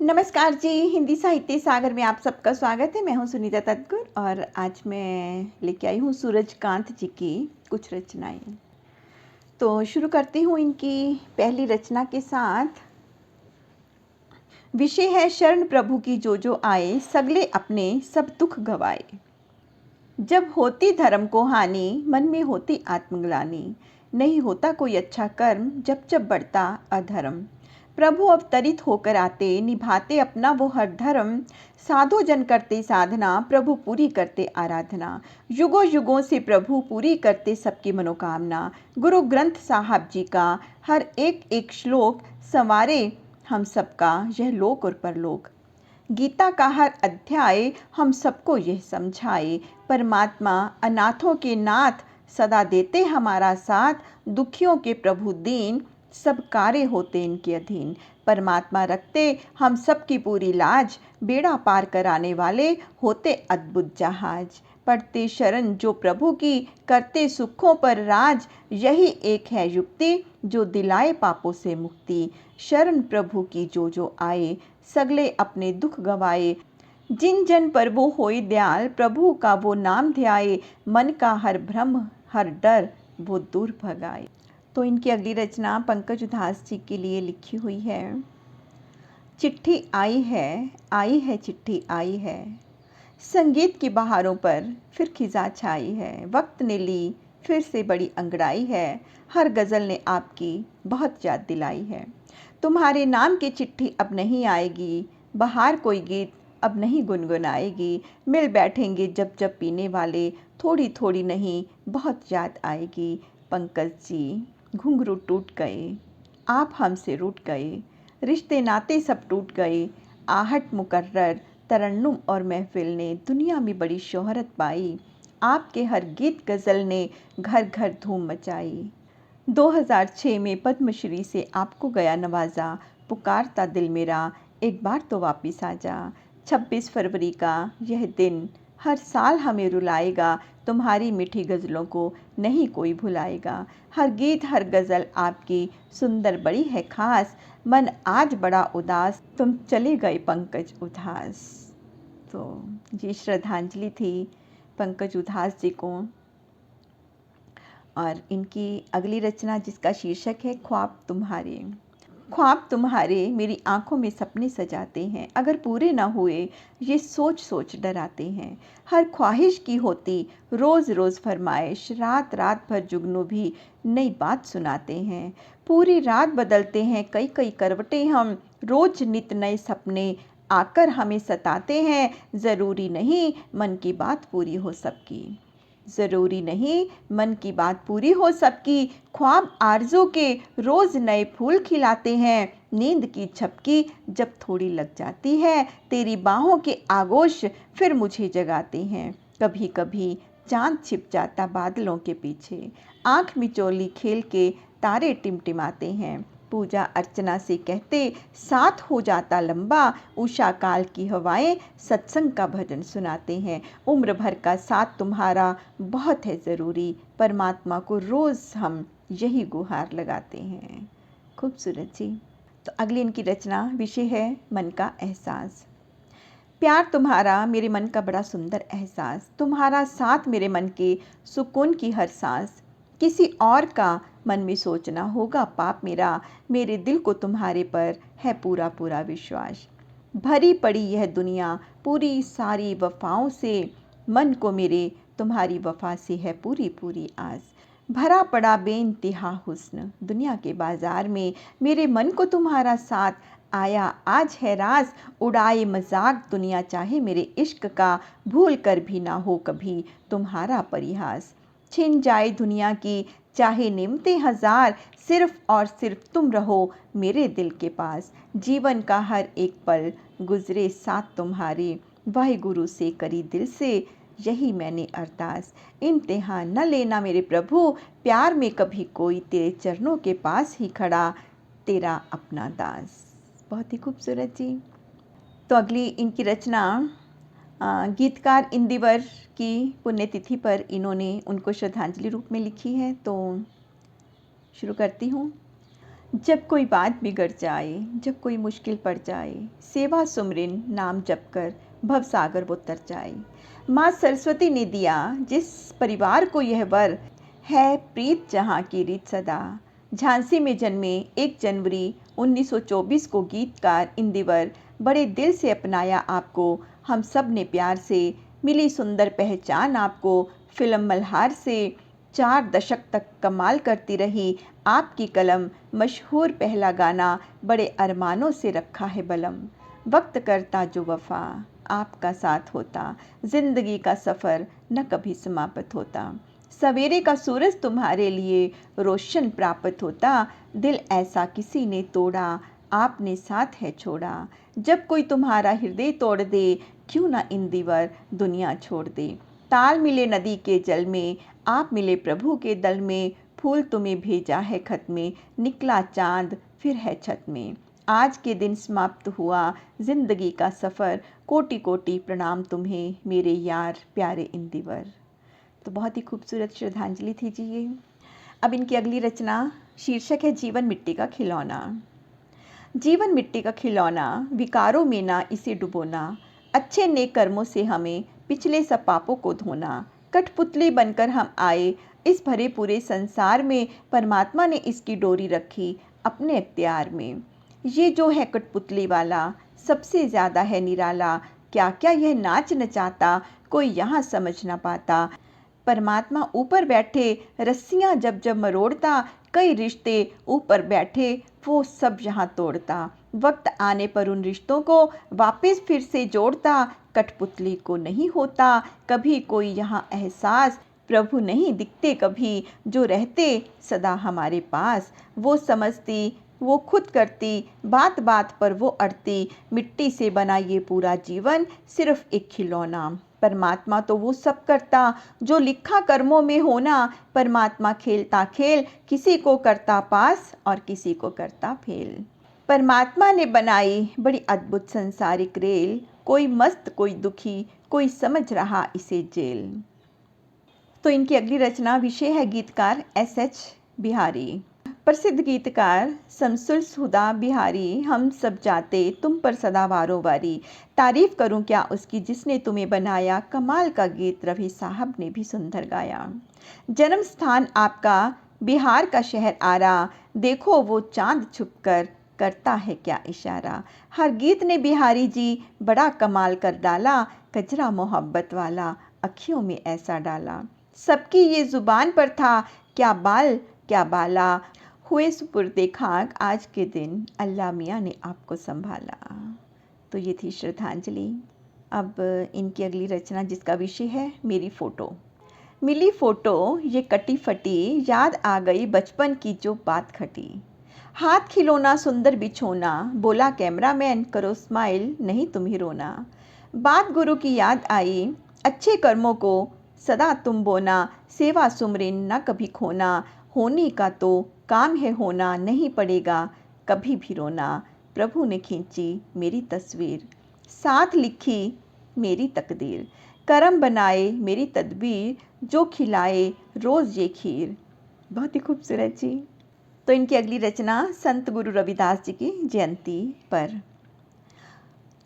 नमस्कार जी, हिंदी साहित्य सागर में आप सबका स्वागत है। मैं हूँ सुनीता तत्कुर और आज मैं लेके आई हूँ सूरजकांत जी की कुछ रचनाएं। तो शुरू करती हूँ इनकी पहली रचना के साथ। विषय है शरण प्रभु की जो आए, सगले अपने सब दुख गवाए। जब होती धर्म को हानि, मन में होती आत्मग्लानि, नहीं होता कोई अच्छा कर्म, जब जब बढ़ता अधर्म। प्रभु अवतरित होकर आते, निभाते अपना वो हर धर्म। साधो जन करते साधना, प्रभु पूरी करते आराधना। युगों युगों से प्रभु पूरी करते सबकी मनोकामना। गुरु ग्रंथ साहब जी का हर एक एक श्लोक संवारे हम सबका यह लोक और परलोक। गीता का हर अध्याय हम सबको यह समझाए, परमात्मा अनाथों के नाथ, सदा देते हमारा साथ। दुखियों के प्रभु दीन, सब कार्य होते इनके अधीन। परमात्मा रखते हम सबकी पूरी लाज, बेड़ा पार कराने वाले होते अद्भुत जहाज। पढ़ते शरण जो प्रभु की, करते सुखों पर राज। यही एक है युक्ति, जो दिलाए पापों से मुक्ति। शरण प्रभु की जो आए, सगले अपने दुख गवाए। जिन जन पर वो होई दयाल, प्रभु का वो नाम ध्याए। मन का हर भ्रम हर डर वो दूर भगाए। तो इनकी अगली रचना पंकज उधास जी के लिए लिखी हुई है। चिट्ठी आई है चिट्ठी आई है। संगीत की बहारों पर फिर खिजा छाई है। वक्त ने ली फिर से बड़ी अंगड़ाई है। हर गज़ल ने आपकी बहुत याद दिलाई है। तुम्हारे नाम की चिट्ठी अब नहीं आएगी, बाहर कोई गीत अब नहीं गुनगुनाएगी। मिल बैठेंगे जब जब पीने वाले, थोड़ी थोड़ी नहीं बहुत याद आएगी। पंकज जी, घुंघरू टूट गए, आप हमसे रूठ गए। रिश्ते नाते सब टूट गए। आहट मुकर्रर तरन्नुम और महफिल ने दुनिया में बड़ी शोहरत पाई। आपके हर गीत गज़ल ने घर घर धूम मचाई। 2006 में पद्मश्री से आपको गया नवाजा। पुकारता दिल मेरा, एक बार तो वापिस आ जा। 26 फरवरी का यह दिन हर साल हमें रुलाएगा। तुम्हारी मीठी गज़लों को नहीं कोई भुलाएगा। हर गीत हर गज़ल आपकी सुंदर बड़ी है खास। मन आज बड़ा उदास, तुम चले गए पंकज उधास। तो ये श्रद्धांजलि थी पंकज उधास जी को। और इनकी अगली रचना जिसका शीर्षक है ख्वाब तुम्हारे। ख्वाब तुम्हारे मेरी आंखों में सपने सजाते हैं। अगर पूरे ना हुए ये सोच सोच डराते हैं। हर ख्वाहिश की होती रोज़ रोज़ फरमाइश। रात रात भर जुगनू भी नई बात सुनाते हैं। पूरी रात बदलते हैं कई कई करवटें हम। रोज़ नित नए सपने आकर हमें सताते हैं। ज़रूरी नहीं मन की बात पूरी हो सबकी। ज़रूरी नहीं मन की बात पूरी हो सबकी। ख्वाब आरज़ू के रोज़ नए फूल खिलाते हैं। नींद की झपकी जब थोड़ी लग जाती है, तेरी बाहों के आगोश फिर मुझे जगाते हैं। कभी कभी चांद छिप जाता बादलों के पीछे। आँख मिचौली खेल के तारे टिमटिमाते हैं। पूजा अर्चना से कहते साथ हो जाता लंबा। उषा काल की हवाएं सत्संग का भजन सुनाते हैं। उम्र भर का साथ तुम्हारा बहुत है ज़रूरी। परमात्मा को रोज़ हम यही गुहार लगाते हैं। खूबसूरत जी। तो अगली इनकी रचना विषय है मन का एहसास। प्यार तुम्हारा मेरे मन का बड़ा सुंदर एहसास। तुम्हारा साथ मेरे मन के सुकून की हर सांस। किसी और का मन में सोचना होगा पाप मेरा। मेरे दिल को तुम्हारे पर है पूरा पूरा विश्वास। भरी पड़ी यह दुनिया पूरी सारी वफाओं से। मन को मेरे तुम्हारी वफा से है पूरी पूरी आस। भरा पड़ा बेइंतहा हुस्न दुनिया के बाजार में। मेरे मन को तुम्हारा साथ आया आज है रास। उड़ाए मजाक दुनिया चाहे मेरे इश्क का। भूल कर भी ना हो कभी तुम्हारा परिहास। छिन जाए दुनिया की चाहे निमते हजार, सिर्फ और सिर्फ तुम रहो मेरे दिल के पास। जीवन का हर एक पल गुजरे साथ तुम्हारे। वाहिगुरु से करी दिल से यही मैंने अरदास। इम्तिहान न लेना मेरे प्रभु, प्यार में कभी कोई तेरे चरणों के पास ही खड़ा, तेरा अपना दास। बहुत ही खूबसूरत जी। तो अगली इनकी रचना गीतकार इंदिवर की पुण्यतिथि पर इन्होंने उनको श्रद्धांजलि रूप में लिखी है। तो शुरू करती हूँ। जब कोई बात बिगड़ जाए, जब कोई मुश्किल पड़ जाए, सेवा सुमरिन नाम जप कर भवसागर वो तर जाए। माँ सरस्वती ने दिया जिस परिवार को यह वर, है प्रीत जहाँ की रीत सदा। झांसी में जन्मे 1 जनवरी 1924 को गीतकार इंदिवर बड़े दिल से अपनाया आपको। हम सब ने प्यार से मिली सुंदर पहचान आपको। फिल्म मल्हार से 4 दशक तक कमाल करती रही आपकी कलम। मशहूर पहला गाना बड़े अरमानों से रखा है बलम। वक्त करता जो वफा आपका साथ होता, जिंदगी का सफ़र न कभी समाप्त होता। सवेरे का सूरज तुम्हारे लिए रोशन प्राप्त होता। दिल ऐसा किसी ने तोड़ा, आपने साथ है छोड़ा। जब कोई तुम्हारा हृदय तोड़ दे, क्यों ना इंदिवर दुनिया छोड़ दे। ताल मिले नदी के जल में, आप मिले प्रभु के दल में। फूल तुम्हें भेजा है खत में, निकला चांद फिर है छत में। आज के दिन समाप्त हुआ जिंदगी का सफ़र। कोटि कोटि प्रणाम तुम्हें मेरे यार प्यारे इंदिवर। तो बहुत ही खूबसूरत श्रद्धांजलि थी जी ये। अब इनकी अगली रचना शीर्षक है जीवन मिट्टी का खिलौना। जीवन मिट्टी का खिलौना, विकारों में ना इसे डुबोना। अच्छे नेक कर्मों से हमें पिछले सब पापों को धोना। कठपुतली बनकर हम आए इस भरे पूरे संसार में। परमात्मा ने इसकी डोरी रखी अपने इख्तियार में। ये जो है कठपुतली वाला सबसे ज़्यादा है निराला। क्या क्या यह नाच नचाता, कोई यहाँ समझ ना पाता। परमात्मा ऊपर बैठे रस्सियाँ जब जब मरोड़ता। कई रिश्ते ऊपर बैठे वो सब यहाँ तोड़ता। वक्त आने पर उन रिश्तों को वापस फिर से जोड़ता। कठपुतली को नहीं होता कभी कोई यहाँ एहसास। प्रभु नहीं दिखते कभी जो रहते सदा हमारे पास। वो समझती वो खुद करती, बात बात पर वो अड़ती। मिट्टी से बना ये पूरा जीवन सिर्फ एक खिलौना। परमात्मा तो वो सब करता जो लिखा कर्मों में होना। परमात्मा खेलता खेल किसी को करता पास और किसी को करता फेल। परमात्मा ने बनाई बड़ी अद्भुत संसारिक रेल। कोई मस्त कोई दुखी, कोई समझ रहा इसे जेल। तो इनकी अगली रचना विषय है गीतकार एस.एच. बिहारी। प्रसिद्ध गीतकार शमसुल हुदा बिहारी। हम सब जाते तुम पर सदा वारों वारी। तारीफ करूं क्या उसकी जिसने तुम्हें बनाया। कमाल का गीत रवि साहब ने भी सुंदर गाया। जन्म स्थान आपका बिहार का शहर आरा। देखो वो चांद छुपकर करता है क्या इशारा। हर गीत ने बिहारी जी बड़ा कमाल कर डाला। कजरा मोहब्बत वाला अखियों में ऐसा डाला। सबकी ये जुबान पर था क्या बाल क्या बाला। हुए सुपुर्दे खाक आज के दिन अल्लाह मियाँ ने आपको संभाला। तो ये थी श्रद्धांजलि। अब इनकी अगली रचना जिसका विषय है मेरी फ़ोटो। मिली फ़ोटो ये कटी फटी, याद आ गई बचपन की जो बात खटी। हाथ खिलौना सुंदर बिछोना, बोला कैमरामैन करो स्माइल नहीं तुम्हें रोना। बात गुरु की याद आई अच्छे कर्मों को सदा तुम बोना। सेवा सुमरिन न कभी खोना, होने का तो काम है होना। नहीं पड़ेगा कभी भी रोना। प्रभु ने खींची मेरी तस्वीर, साथ लिखी मेरी तकदीर। करम बनाए मेरी तदबीर, जो खिलाए रोज़ ये खीर। बहुत ही खूबसूरत जी। तो इनकी अगली रचना संत गुरु रविदास जी की जयंती पर।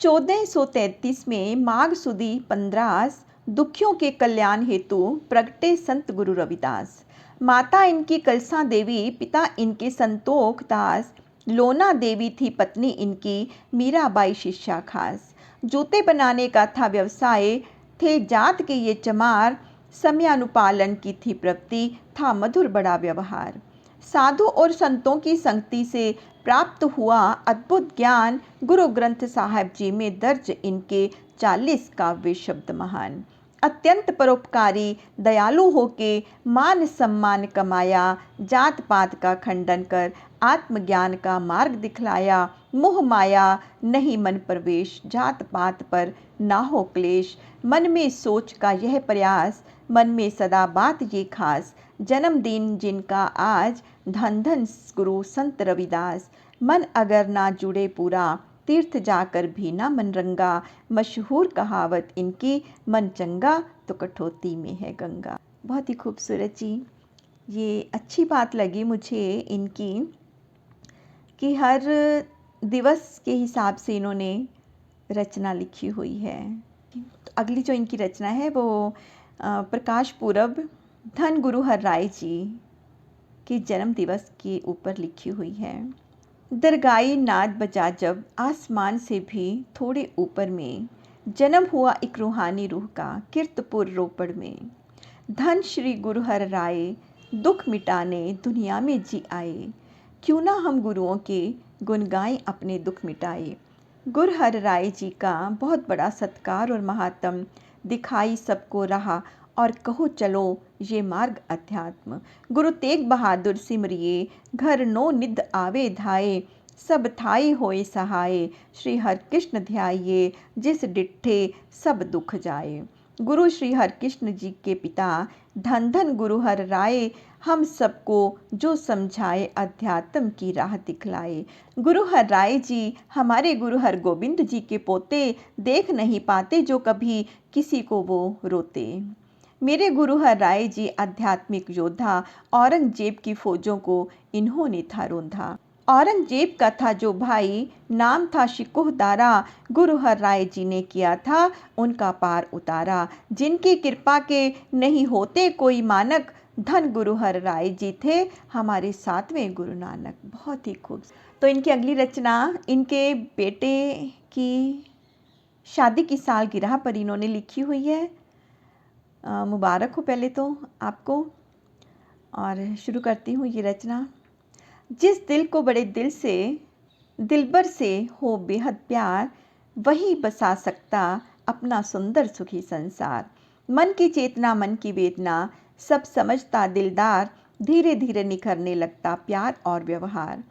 1433 में माघ सुदी 15 दुखियों के कल्याण हेतु प्रगटे संत गुरु रविदास। माता इनकी कलसा देवी, पिता इनके संतोख दास। लोना देवी थी पत्नी इनकी, मीराबाई शिष्या खास। जूते बनाने का था व्यवसाय, थे जात के ये चमार। समयानुपालन की थी प्रवृत्ति, था मधुर बड़ा व्यवहार। साधु और संतों की संगति से प्राप्त हुआ अद्भुत ज्ञान। गुरु ग्रंथ साहिब जी में दर्ज इनके 40 काव्य शब्द महान। अत्यंत परोपकारी दयालु होके मान सम्मान कमाया। जात पात का खंडन कर आत्मज्ञान का मार्ग दिखलाया। मोह माया नहीं मन प्रवेश, जात पात पर ना हो क्लेश। मन में सोच का यह प्रयास, मन में सदा बात ये खास। जन्मदिन जिनका आज, धन धन गुरु संत रविदास। मन अगर ना जुड़े पूरा, तीर्थ जाकर भी ना मन रंगा। मशहूर कहावत इनकी, मन चंगा तो कठौती में है गंगा। बहुत ही खूबसूरत जी। ये अच्छी बात लगी मुझे इनकी कि हर दिवस के हिसाब से इन्होंने रचना लिखी हुई है। तो अगली जो इनकी रचना है वो प्रकाश पूरब धन गुरु हर राय जी के जन्म दिवस के ऊपर लिखी हुई है। दरगाई नाद बजा जब आसमान से भी थोड़े ऊपर में, जन्म हुआ एक रूहानी रूह का कीर्तपुर रोपड़ में। धन श्री गुरु हर राय दुख मिटाने दुनिया में जी आए, क्यों ना हम गुरुओं के गुण गाएं अपने दुख मिटाए। गुरु हर राय जी का बहुत बड़ा सत्कार और महात्म, दिखाई सबको रहा और कहो चलो ये मार्ग अध्यात्म। गुरु तेग बहादुर सिमरिए घर नो निध आवे धाये, सब थाई होए सहाय श्री हर कृष्ण ध्याये, जिस डिठे सब दुख जाए। गुरु श्री हरकृष्ण जी के पिता धन धन गुरु हर राय, हम सबको जो समझाए अध्यात्म की राह दिखलाए। गुरु हर राय जी हमारे गुरु हर गोविंद जी के पोते, देख नहीं पाते जो कभी किसी को वो रोते। मेरे गुरु हर राय जी आध्यात्मिक योद्धा, औरंगजेब की फौजों को इन्होंने था रोंधा। औरंगजेब का था जो भाई नाम था शिकोहदारा, गुरु हर राय जी ने किया था उनका पार उतारा। जिनकी कृपा के नहीं होते कोई मानक, धन गुरु हर राय जी थे हमारे 7वें गुरु नानक। बहुत ही खूब। तो इनकी अगली रचना इनके बेटे की शादी की सालगिरह पर इन्होंने लिखी हुई है। मुबारक हो पहले तो आपको। और शुरू करती हूँ ये रचना। जिस दिल को बड़े दिल से दिलबर से हो बेहद प्यार, वही बसा सकता अपना सुंदर सुखी संसार। मन की चेतना मन की वेदना सब समझता दिलदार, धीरे धीरे निखरने लगता प्यार और व्यवहार।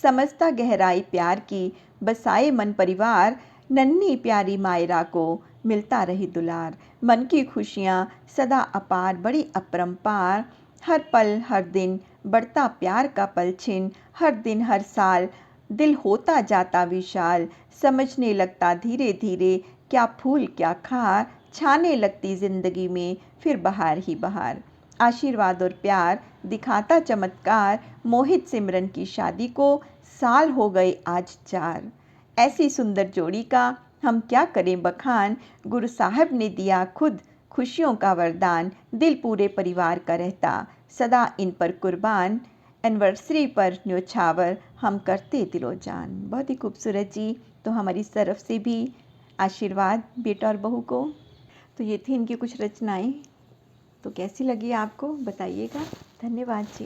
समझता गहराई प्यार की बसाए मन परिवार, नन्ही प्यारी मायरा को मिलता रही दुलार। मन की खुशियाँ सदा अपार बड़ी अपरंपार, हर पल हर दिन बढ़ता प्यार का पलछिन। हर दिन हर साल दिल होता जाता विशाल, समझने लगता धीरे धीरे क्या फूल क्या खार। छाने लगती जिंदगी में फिर बहार ही बहार। आशीर्वाद और प्यार दिखाता चमत्कार, मोहित सिमरन की शादी को साल हो गए आज 4। ऐसी सुंदर जोड़ी का हम क्या करें बखान, गुरु साहब ने दिया खुद खुशियों का वरदान। दिल पूरे परिवार का रहता सदा इन पर कुर्बान, एनिवर्सरी पर न्योछावर हम करते दिलो जान। बहुत ही खूबसूरत जी। तो हमारी तरफ से भी आशीर्वाद बेटा और बहू को। तो ये थी इनकी कुछ रचनाएं। तो कैसी लगी आपको बताइएगा। धन्यवाद जी।